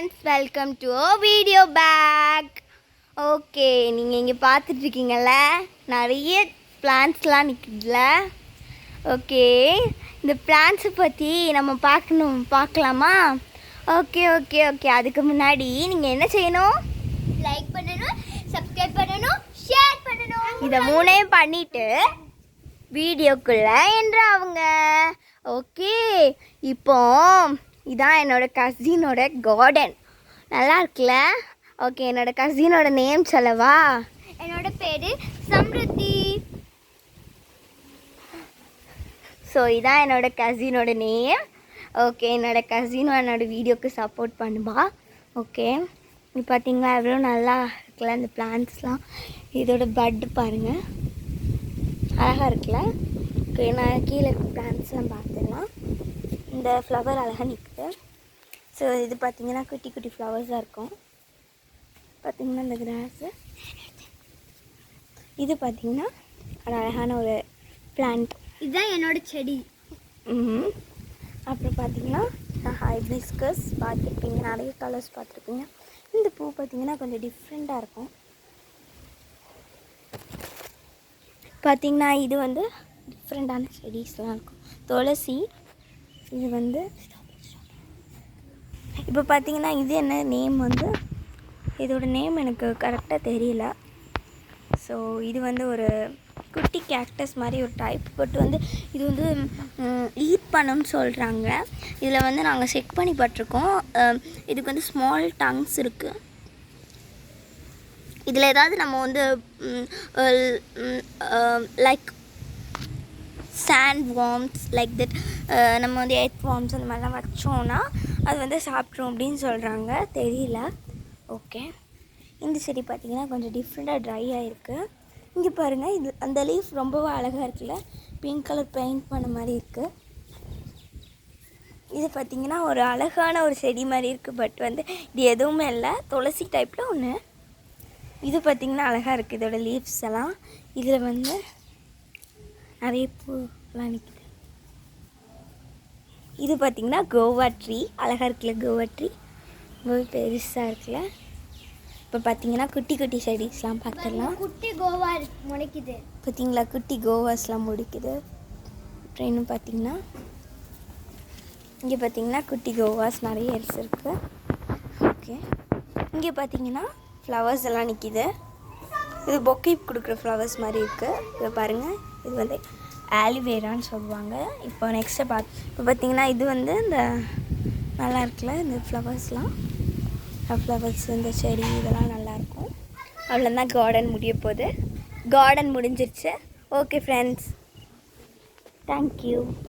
Friends, welcome to video back. Okay, நீங்கள் இங்கே பார்த்துட்ருக்கீங்கள்ல, நிறைய பிளான்ட்ஸ்லாம் நிற்குதுல. ஓகே, இந்த பிளான்ட்ஸை பற்றி நம்ம பார்க்கலாமா? ஓகே ஓகே ஓகே அதுக்கு முன்னாடி நீங்கள் என்ன செய்யணும்? லைக் பண்ணணும், சப்ஸ்கிரைப் பண்ணணும், ஷேர் பண்ணணும். இதை மூணையும் பண்ணிவிட்டு வீடியோக்குள்ளே அவங்க. ஓகே, இப்போ இதான் என்னோட கசினோட கார்டன். நல்லா இருக்குல்ல? ஓகே, என்னோட கசினோட நேம் சொல்லவா? என்னோட பேர் சம்ருத்தி. ஸோ இதான் என்னோட கசினோட நேம். ஓகே, என்னோட கசினும் என்னோட வீடியோக்கு சப்போர்ட் பண்ணுவா. ஓகே, இப்போ பார்த்தீங்களா எவ்வளோ நல்லா இருக்குல்ல இந்த பிளான்ட்ஸ்லாம். இதோட பட்டு பாருங்கள், அழகாக இருக்குல்ல? ஓகே, நான் கீழே பிளான்ட்ஸ்லாம் பார்த்துடலாம். இந்த ஃப்ளவர் அழகாக நிற்குது. ஸோ இது பார்த்திங்கன்னா குட்டி குட்டி ஃப்ளவர்ஸாக இருக்கும். பார்த்திங்கன்னா இந்த கிராஸு, இது பார்த்திங்கன்னா ஒரு அழகான ஒரு பிளான்ட். இதுதான் என்னோட செடி. அப்புறம் பார்த்திங்கன்னா ஹைபிஸ்கஸ் பார்த்துருப்பீங்க, நிறைய கலர்ஸ் பார்த்துருப்பீங்க. இந்த பூ பார்த்திங்கன்னா கொஞ்சம் டிஃப்ரெண்ட்டாக இருக்கும். பார்த்திங்கன்னா இது வந்து டிஃப்ரெண்ட்டான செடிஸ்லாம் இருக்கும். துளசி, இது வந்து இப்போ பார்த்திங்கன்னா இது என்ன நேம் வந்து, இதோட நேம் எனக்கு கரெக்டாக தெரியல. ஸோ இது வந்து ஒரு குட்டி கேக்டஸ் மாதிரி ஒரு டைப். பட் வந்து இது வந்து ஈட் பண்ணணும்னு சொல்கிறாங்க. இதில் வந்து நாங்கள் செக் பண்ணி பட்டிருக்கோம். இதுக்கு வந்து ஸ்மால் டங்ஸ் இருக்குது. இதில் ஏதாவது நம்ம வந்து like sand worms like that, நம்ம வந்து எர்த் வார்ம்ஸ் அந்த மாதிரிலாம் வச்சோன்னா அது வந்து சாப்பிட்றோம் அப்படின்னு சொல்கிறாங்க. தெரியல. ஓகே, இந்த செடி பார்த்திங்கன்னா கொஞ்சம் டிஃப்ரெண்ட்டாக ட்ரை ஆகிருக்கு. இங்கே பாருங்கள், இது அந்த லீஃப் ரொம்பவே அழகாக இருக்குல்ல, பிங்க் கலர் பெயிண்ட் பண்ண மாதிரி இருக்குது. இது பார்த்திங்கன்னா ஒரு அழகான ஒரு செடி மாதிரி இருக்குது. பட் வந்து இது எதுவுமே இல்லை, துளசி டைப்பில் ஒன்று. இது பார்த்திங்கன்னா அழகாக இருக்குது, இதோட லீவ்ஸ் எல்லாம். இதில் வந்து நிறைய பூலாம் நிற்குது. இது பார்த்திங்கன்னா கோவா ட்ரீ, அழகாக இருக்குல்ல? கோவா ட்ரீ ரொம்ப பெருசாக இருக்குல்ல? இப்போ பார்த்தீங்கன்னா குட்டி குட்டி செடிஸ்லாம் பார்த்துடலாம். குட்டி கோவா முளைக்குது பார்த்தீங்களா? குட்டி கோவாஸ்லாம் முடிக்குது. அப்புறம் இன்னும் பார்த்தீங்கன்னா இங்கே பார்த்தீங்கன்னா குட்டி கோவாஸ் நிறைய இருக்குது. ஓகே, இங்கே பார்த்தீங்கன்னா ஃப்ளவர்ஸ் எல்லாம் நிற்கிது. இது பொக்கே கொடுக்குற ஃப்ளவர்ஸ் மாதிரி இருக்குது. இதை பாருங்கள், இது வந்து ஆலிவேரான்னு சொல்லுவாங்க. இப்போ நெக்ஸ்ட்டு இப்போ பார்த்தீங்கன்னா இது வந்து இந்த நல்லா இருக்குல்ல இந்த ஃப்ளவர்ஸ்லாம். ஃப்ளவர்ஸ், இந்த செடி இதெல்லாம் நல்லாயிருக்கும். அவ்வளோதான், கார்டன் முடிய போகுது. கார்டன் முடிஞ்சிருச்சு. Okay friends, thank you.